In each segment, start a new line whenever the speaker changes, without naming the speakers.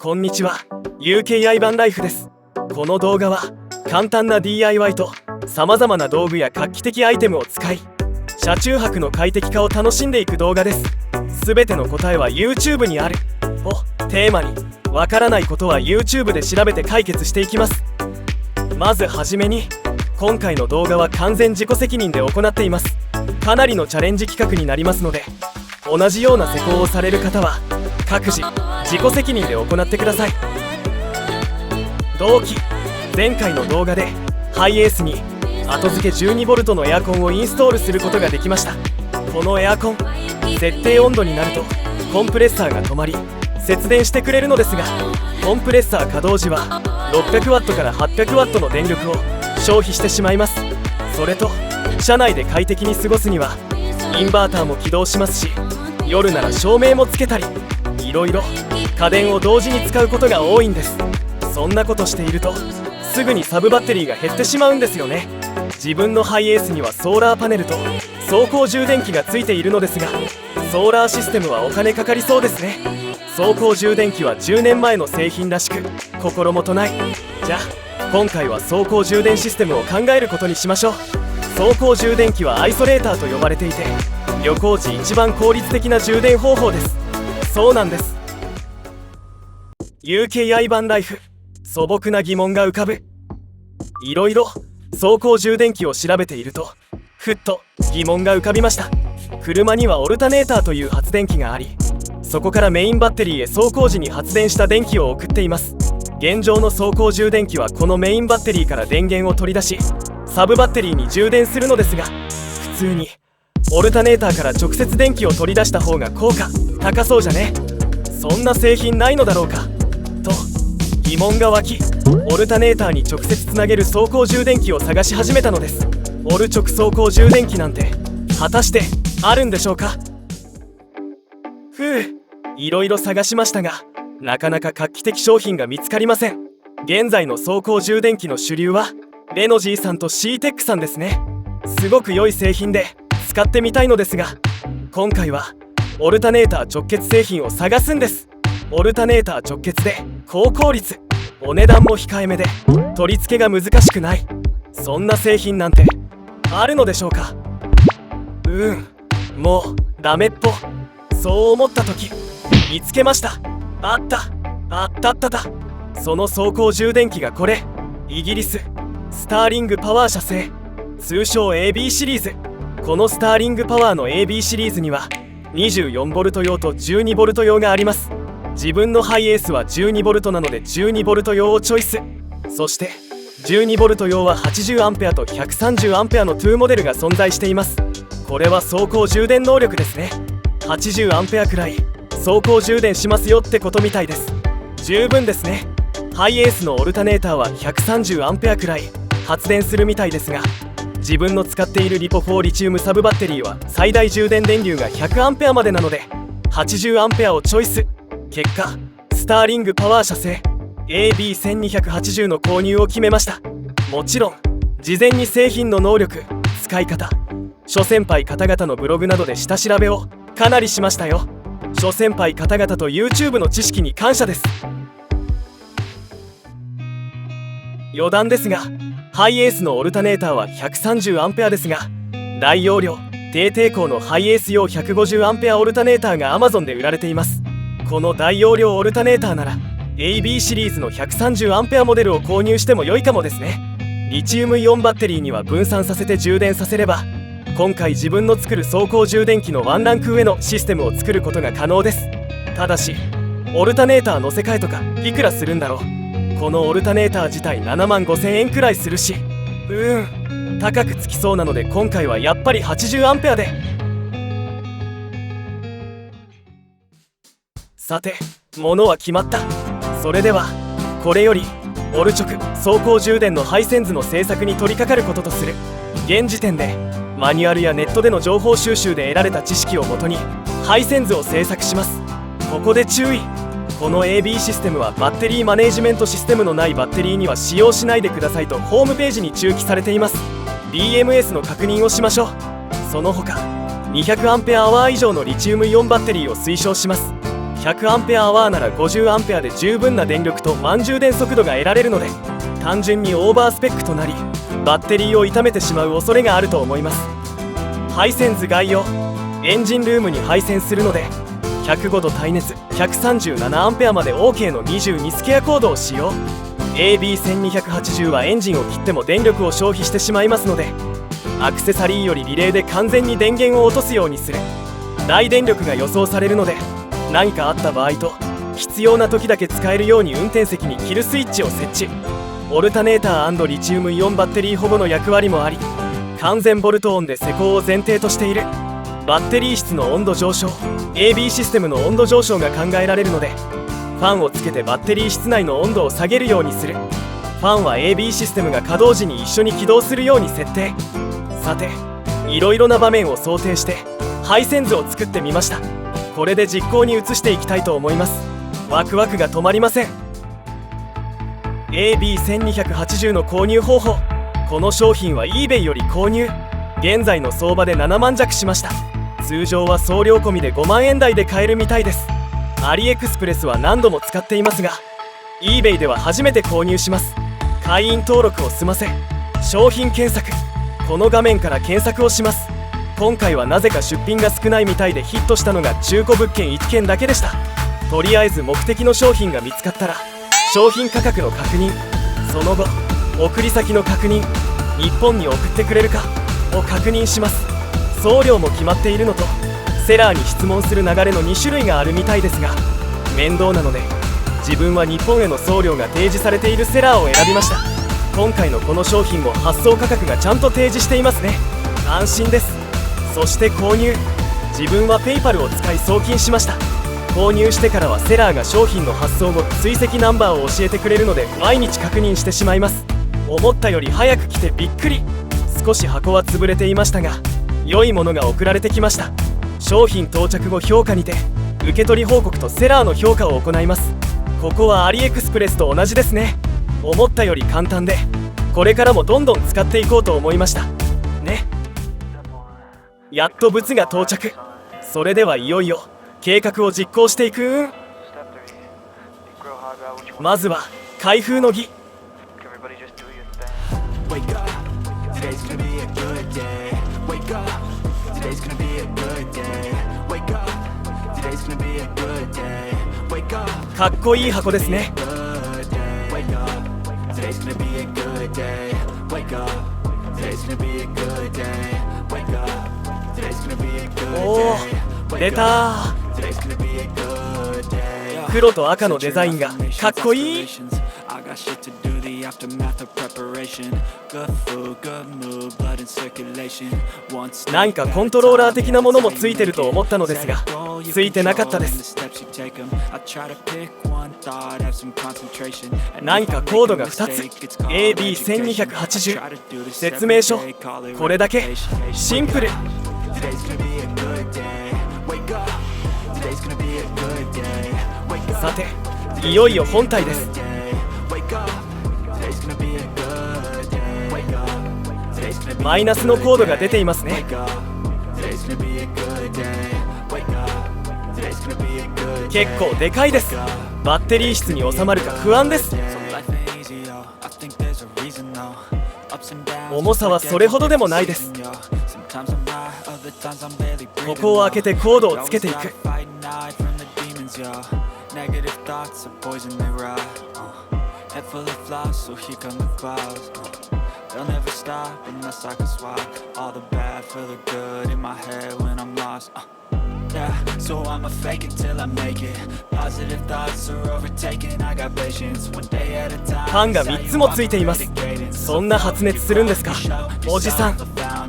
こんにちは、 UKI バンライフです。この動画は簡単な DIY と様々な道具や画期的アイテムを使い車中泊の快適化を楽しんでいく動画です。全ての答えは YouTube にあるをテーマに、わからないことは YouTube で調べて解決していきます。まずはじめに、今回の動画は完全自己責任で行っています。かなりのチャレンジ企画になりますので、同じような施工をされる方は各自自己責任で行ってください。同期、前回の動画でハイエースに後付け 12V のエアコンをインストールすることができました。このエアコン、設定温度になるとコンプレッサーが止まり節電してくれるのですが、コンプレッサー稼働時は 600W から 800W の電力を消費してしまいます。それと車内で快適に過ごすにはインバーターも起動しますし、夜なら照明もつけたり、いろいろ家電を同時に使うことが多いんです。そんなことしているとすぐにサブバッテリーが減ってしまうんですよね。自分のハイエースにはソーラーパネルと走行充電器がついているのですが、ソーラーシステムはお金かかりそうですね。走行充電器は10年前の製品らしく心もとない。じゃあ今回は走行充電システムを考えることにしましょう。走行充電器はアイソレーターと呼ばれていて、旅行時一番効率的な充電方法です。そうなんです。 UKI バンライフ、素朴な疑問が浮かぶ。いろいろ走行充電器を調べているとふっと疑問が浮かびました。車にはオルタネーターという発電機があり、そこからメインバッテリーへ走行時に発電した電気を送っています。現状の走行充電器はこのメインバッテリーから電源を取り出しサブバッテリーに充電するのですが、普通にオルタネーターから直接電気を取り出した方が効果高そうじゃね。そんな製品ないのだろうかと疑問が湧き、オルタネーターに直接つなげる走行充電器を探し始めたのです。オル直走行充電器なんて果たしてあるんでしょうか。いろいろ探しましたがなかなか画期的商品が見つかりません。現在の走行充電器の主流はレノジーさんとシーテックさんですね。すごく良い製品で使ってみたいのですが、今回はオルタネーター直結製品を探すんです。オルタネーター直結で高効率、お値段も控えめで取り付けが難しくない、そんな製品なんてあるのでしょうか。もうダメっぽ。そう思った時見つけました。あったその走行充電器がこれ。イギリススターリングパワー社製、通称 AB シリーズ。このスターリングパワーの AB シリーズには 24V 用と 12V 用があります。自分のハイエースは 12V なので 12V 用をチョイス。そして 12V 用は 80A と 130A の2モデルが存在しています。これは走行充電能力ですね。 80A くらい走行充電しますよってことみたいです。十分ですね。ハイエースのオルタネーターは 130A くらい発電するみたいですが、自分の使っているリポ4リチウムサブバッテリーは最大充電電流が 100A までなので 80A をチョイス。結果スターリングパワー社製 AB1280 の購入を決めました。もちろん事前に製品の能力、使い方、諸先輩方々のブログなどで下調べをかなりしましたよ。諸先輩方々と YouTube の知識に感謝です。余談ですが、ハイエースのオルタネーターは 130A ですが、大容量低抵抗のハイエース用 150A オルタネーターが Amazon で売られています。この大容量オルタネーターなら AB シリーズの 130A モデルを購入しても良いかもですね。リチウムイオンバッテリーには分散させて充電させれば、今回自分の作る走行充電器のワンランク上のシステムを作ることが可能です。ただしオルタネーター乗せ替えとかいくらするんだろう。このオルタネーター自体75,000円くらいするし、高くつきそうなので今回はやっぱり 80A で。さて物は決まった。それではこれよりオル直走行充電の配線図の製作に取り掛かることとする。現時点でマニュアルやネットでの情報収集で得られた知識をもとに配線図を製作します。ここで注意。この AB システムはバッテリーマネージメントシステムのないバッテリーには使用しないでくださいとホームページに注記されています。 BMS の確認をしましょう。その他 200A 以上のリチウムイオンバッテリーを推奨します。100Ah なら 50A で十分な電力と満充電速度が得られるので、単純にオーバースペックとなりバッテリーを傷めてしまう恐れがあると思います。配線図概要。エンジンルームに配線するので105度耐熱 137A まで OK の22スケアコードを使用。 AB1280 はエンジンを切っても電力を消費してしまいますので、アクセサリーよりリレーで完全に電源を落とすようにする。大電力が予想されるので、何かあった場合と必要な時だけ使えるように運転席にキルスイッチを設置。オルタネーター&リチウムイオンバッテリー保護の役割もあり、完全ボルトオンで施工を前提としている。バッテリー室の温度上昇、 AB システムの温度上昇が考えられるので、ファンをつけてバッテリー室内の温度を下げるようにする。ファンは AB システムが稼働時に一緒に起動するように設定。さて、いろいろな場面を想定して配線図を作ってみました。これで実行に移していきたいと思います。ワクワクが止まりません。 AB1280 の購入方法。この商品は eBay より購入。現在の相場で7万弱しました。通常は送料込みで5万円台で買えるみたいです。アリエクスプレスは何度も使っていますが、 eBay では初めて購入します。会員登録を済ませ、商品検索。この画面から検索をします。今回はなぜか出品が少ないみたいでヒットしたのが中古物件1件だけでした。とりあえず目的の商品が見つかったら商品価格の確認、その後送り先の確認、日本に送ってくれるかを確認します。送料も決まっているのとセラーに質問する流れの2種類があるみたいですが、面倒なので自分は日本への送料が提示されているセラーを選びました。今回のこの商品も発送価格がちゃんと提示していますね。安心です。そして購入。自分は PayPal を使い送金しました。購入してからはセラーが商品の発送後追跡ナンバーを教えてくれるので毎日確認してしまいます。思ったより早く来てびっくり。少し箱は潰れていましたが良いものが送られてきました。商品到着後評価にて受け取り報告とセラーの評価を行います。ここはアリエクスプレスと同じですね。思ったより簡単でこれからもどんどん使っていこうと思いましたね。やっと物が到着。それではいよいよ計画を実行していく。まずは開封の儀。かっこいい箱ですね。おー、出たー。黒と赤のデザインがかっこいい。なんかコントローラー的なものもついてると思ったのですがついてなかったです。なんかコードが2つ AB1280 説明書。これだけシンプル。さていよいよ本体です。マイナスのコードが出ていますね。結構でかいです。バッテリー室に収まるか不安です。重さはそれほどでもないです。ここを開けてコードをつけていく。They'll never stop unless I can swap all the bad for the good in my head when I'm lost. Yeah, so I'ma fake it till I make it. Positive thoughts are overtaken. I got patience one day at a time. ファンが3つもついています。そんな発熱するんですか、おじさん。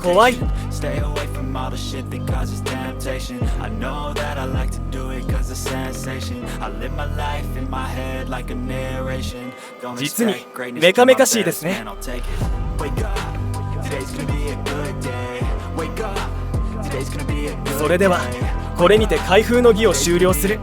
怖い。Stay away from all the shit that causes temptation. I know that I like to do it cause it's sensation. I live my life in my head like a narration. 実にメカメカしいですね。それではこれにて開封の儀を終了する。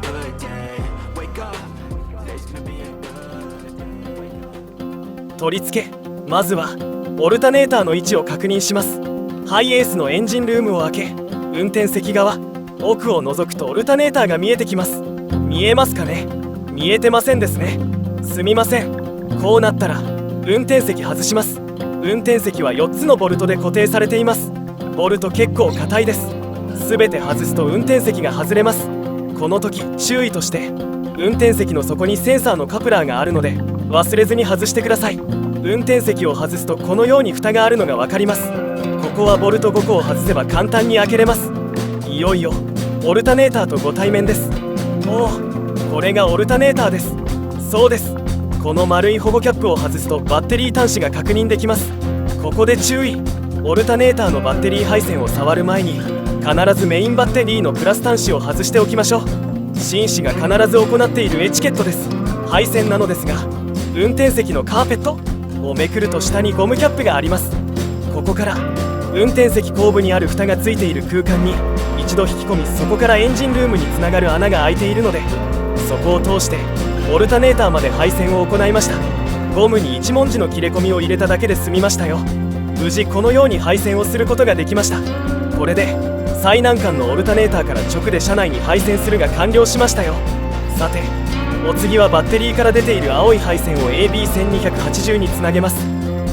取り付け。まずはオルタネーターの位置を確認します。ハイエースのエンジンルームを開け運転席側奥を覗くとオルタネーターが見えてきます。見見えますかね。見えてませんですね。すみません。こうなったら運転席外します。運転席は4つのボルトで固定されています。ボルト結構硬いです。全て外すと運転席が外れます。この時注意として、運転席の底にセンサーのカプラーがあるので忘れずに外してください。運転席を外すとこのように蓋があるのが分かります。ここはボルト5個を外せば簡単に開けれます。いよいよオルタネーターとご対面です。おお、これがオルタネーターです。そうです。この丸い保護キャップを外すとバッテリー端子が確認できます。ここで注意。オルタネーターのバッテリー配線を触る前に必ずメインバッテリーのプラス端子を外しておきましょう。紳士が必ず行っているエチケットです。配線なのですが、運転席のカーペットをめくると下にゴムキャップがあります。ここから運転席後部にある蓋がついている空間に一度引き込み、そこからエンジンルームにつながる穴が開いているので、そこを通してオルタネーターまで配線を行いました。ゴムに一文字の切れ込みを入れただけで済みましたよ。無事このように配線をすることができました。これで最難関のオルタネーターから直で車内に配線するが完了しましたよ。さてお次はバッテリーから出ている青い配線を AB1280 につなげます。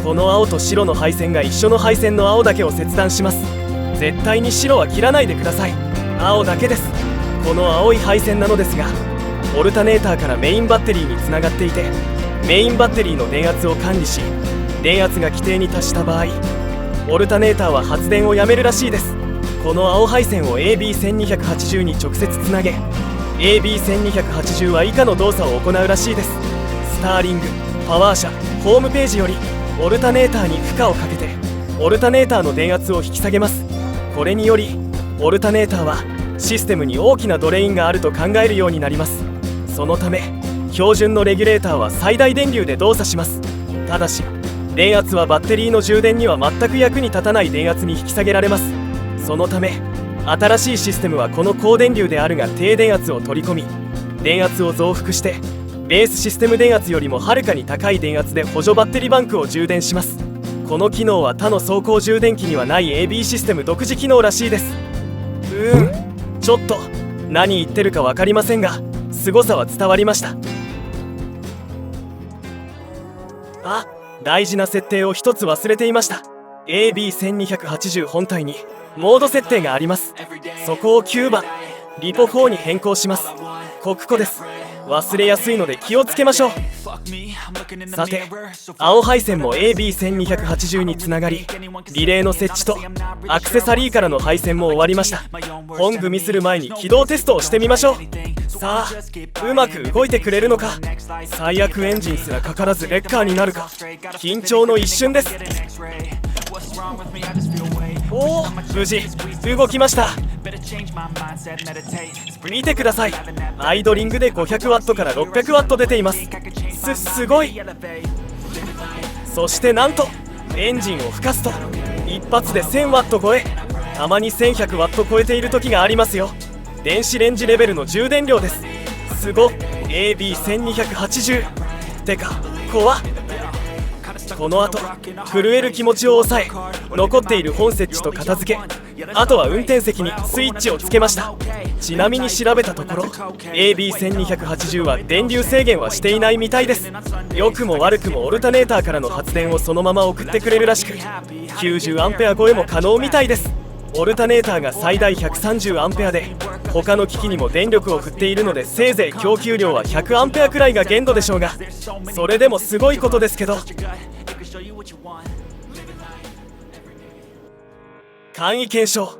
この青と白の配線が一緒の配線の青だけを切断します。絶対に白は切らないでください。青だけです。この青い配線なのですが、オルタネーターからメインバッテリーにつながっていて、メインバッテリーの電圧を管理し、電圧が規定に達した場合、オルタネーターは発電をやめるらしいです。この青配線を AB1280 に直接つなげ、 AB1280 は以下の動作を行うらしいです。スターリングパワー社ホームページよりオルタネーターに負荷をかけてオルタネーターの電圧を引き下げます。これによりオルタネーターはシステムに大きなドレインがあると考えるようになります。そのため標準のレギュレーターは最大電流で動作します。ただし電圧はバッテリーの充電には全く役に立たない電圧に引き下げられます。そのため新しいシステムはこの高電流であるが低電圧を取り込み、電圧を増幅してベースシステム電圧よりもはるかに高い電圧で補助バッテリーバンクを充電します。この機能は他の走行充電器にはない AB システム独自機能らしいです。ちょっと何言ってるか分かりませんが、凄さは伝わりました。あ、大事な設定を一つ忘れていました。 AB1280 本体にモード設定があります。そこを9番リポ4に変更します。国庫です。忘れやすいので気をつけましょう。さて青配線も AB1280 につながり、リレーの設置とアクセサリーからの配線も終わりました。本組する前に起動テストをしてみましょう。さあうまく動いてくれるのか。最悪エンジンすらかからずレッカーになるか。緊張の一瞬です。おお、無事動きました。見てください。アイドリングで 500W から 600W 出ています。すごい。そしてなんとエンジンを吹かすと一発で 1000W 超え、たまに 1100W 超えている時がありますよ。電子レンジレベルの充電量です。すごっ。 AB1280 てか怖っ。この後震える気持ちを抑え、残っている本設置と片付け、あとは運転席にスイッチをつけました。ちなみに調べたところ AB1280 は電流制限はしていないみたいです。良くも悪くもオルタネーターからの発電をそのまま送ってくれるらしく、 90A 超えも可能みたいです。オルタネーターが最大 130A で他の機器にも電力を振っているので、せいぜい供給量は 100A くらいが限度でしょうが、それでもすごいことですけど。簡易検証。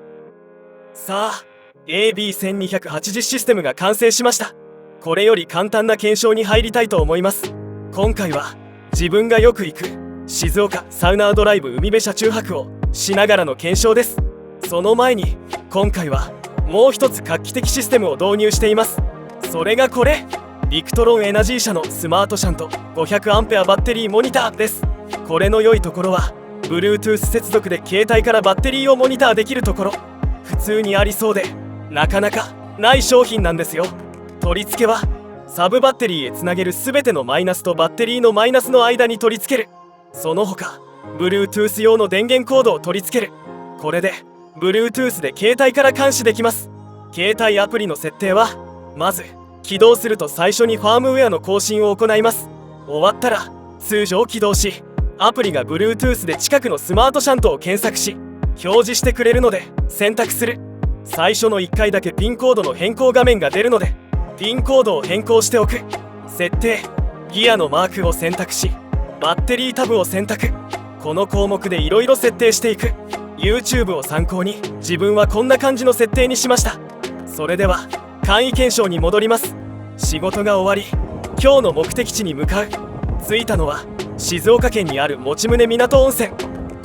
さあ AB1280 システムが完成しました。これより簡単な検証に入りたいと思います。今回は自分がよく行く静岡サウナードライブ海辺車中泊をしながらの検証です。その前に今回はもう一つ画期的システムを導入しています。それがこれ、ビクトロンエナジー社のスマートシャント 500A バッテリーモニターです。これの良いところは Bluetooth 接続で携帯からバッテリーをモニターできるところ、普通にありそうでなかなかない商品なんですよ。取り付けはサブバッテリーへつなげる全てのマイナスとバッテリーのマイナスの間に取り付ける。その他 Bluetooth 用の電源コードを取り付ける。これで Bluetooth で携帯から監視できます。携帯アプリの設定はまず起動すると最初にファームウェアの更新を行います。終わったら通常起動し、アプリが Bluetooth で近くのスマートシャントを検索し表示してくれるので選択する。最初の1回だけピンコードの変更画面が出るのでピンコードを変更しておく。設定、ギアのマークを選択しバッテリータブを選択。この項目でいろいろ設定していく。 YouTube を参考に自分はこんな感じの設定にしました。それでは簡易検証に戻ります。仕事が終わり今日の目的地に向かう。着いたのは静岡県にある用宗港温泉。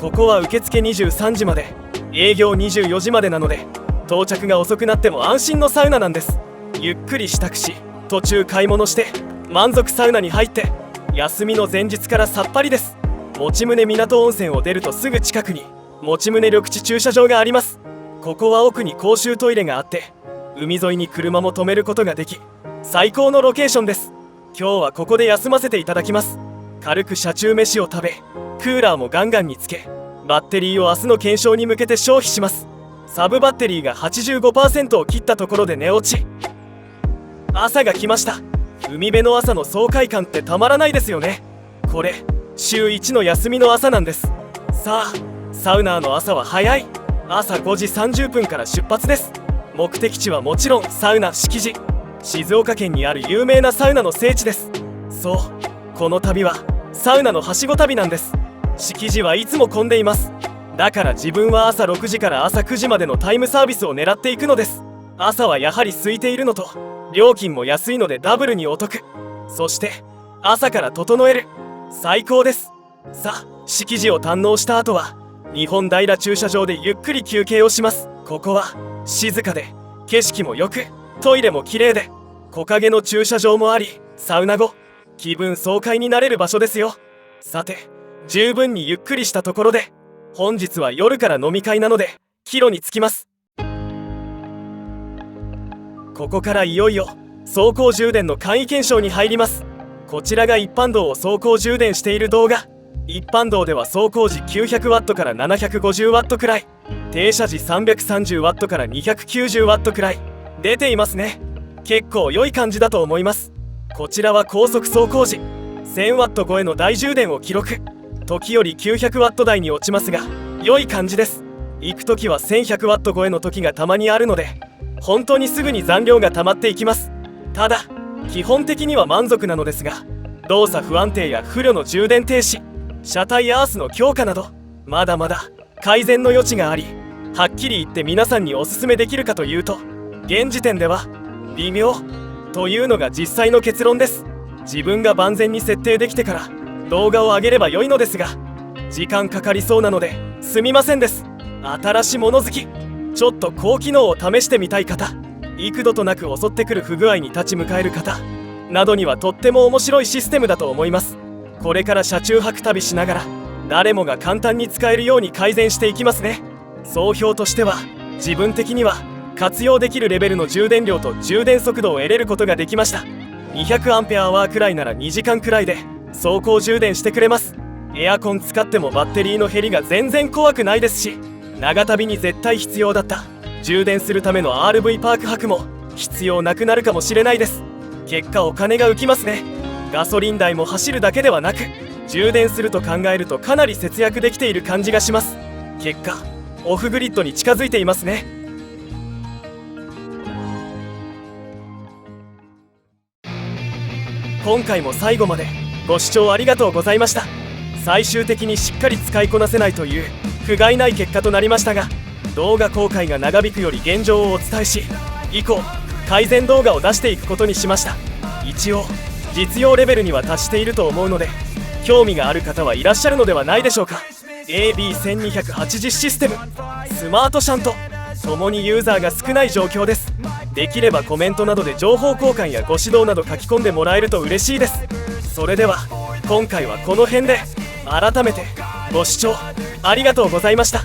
ここは受付23時まで営業24時までなので到着が遅くなっても安心のサウナなんです。ゆっくり支度し途中買い物して満足サウナに入って休みの前日からさっぱりです。用宗港温泉を出るとすぐ近くに用宗緑地駐車場があります。ここは奥に公衆トイレがあって海沿いに車も止めることができ最高のロケーションです。今日はここで休ませていただきます。軽く車中飯を食べクーラーもガンガンにつけバッテリーを明日の検証に向けて消費します。サブバッテリーが 85% を切ったところで寝落ち。朝が来ました。海辺の朝の爽快感ってたまらないですよね。これ週1の休みの朝なんです。さあサウナーの朝は早い。朝5時30分から出発です。目的地はもちろんサウナ敷地。静岡県にある有名なサウナの聖地です。そう、この旅はサウナのはしご旅なんです。敷地はいつも混んでいます。だから自分は朝6時から朝9時までのタイムサービスを狙っていくのです。朝はやはり空いているのと料金も安いのでダブルにお得。そして朝から整える。最高です。さあ敷地を堪能した後は日本平駐車場でゆっくり休憩をします。ここは静かで景色も良くトイレも綺麗で木陰の駐車場もありサウナ後気分爽快になれる場所ですよ。さて十分にゆっくりしたところで本日は夜から飲み会なので帰路に着きます。ここからいよいよ走行充電の簡易検証に入ります。こちらが一般道を走行充電している動画。一般道では走行時 900W から 750W くらい、停車時 330W から 290W くらい出ていますね。結構良い感じだと思います。こちらは高速走行時 1000W 超えの大充電を記録。時より 900W 台に落ちますが良い感じです。行く時は 1100W 超えの時がたまにあるので本当にすぐに残量が溜まっていきます。ただ基本的には満足なのですが動作不安定や不慮の充電停止、車体アースの強化などまだまだ改善の余地があり、はっきり言って皆さんにおすすめできるかというと現時点では微妙というのが実際の結論です。自分が万全に設定できてから動画を上げれば良いのですが時間かかりそうなのですみませんです。新しいもの好き、ちょっと高機能を試してみたい方、幾度となく襲ってくる不具合に立ち向かえる方などにはとっても面白いシステムだと思います。これから車中泊旅しながら誰もが簡単に使えるように改善していきますね。総評としては自分的には活用できるレベルの充電量と充電速度を得れることができました。 200Ah くらいなら2時間くらいで走行充電してくれます。エアコン使ってもバッテリーの減りが全然怖くないですし、長旅に絶対必要だった充電するための RV パーク泊も必要なくなるかもしれないです。結果お金が浮きますね。ガソリン代も走るだけではなく充電すると考えるとかなり節約できている感じがします。結果オフグリッドに近づいていますね。今回も最後までご視聴ありがとうございました。最終的にしっかり使いこなせないという不甲斐ない結果となりましたが、動画公開が長引くより現状をお伝えし以降改善動画を出していくことにしました。一応実用レベルには達していると思うので興味がある方はいらっしゃるのではないでしょうか。 AB1280 システム、スマートシャントともにユーザーが少ない状況です。できればコメントなどで情報交換やご指導など書き込んでもらえると嬉しいです。それでは今回はこの辺で改めてご視聴ありがとうございました。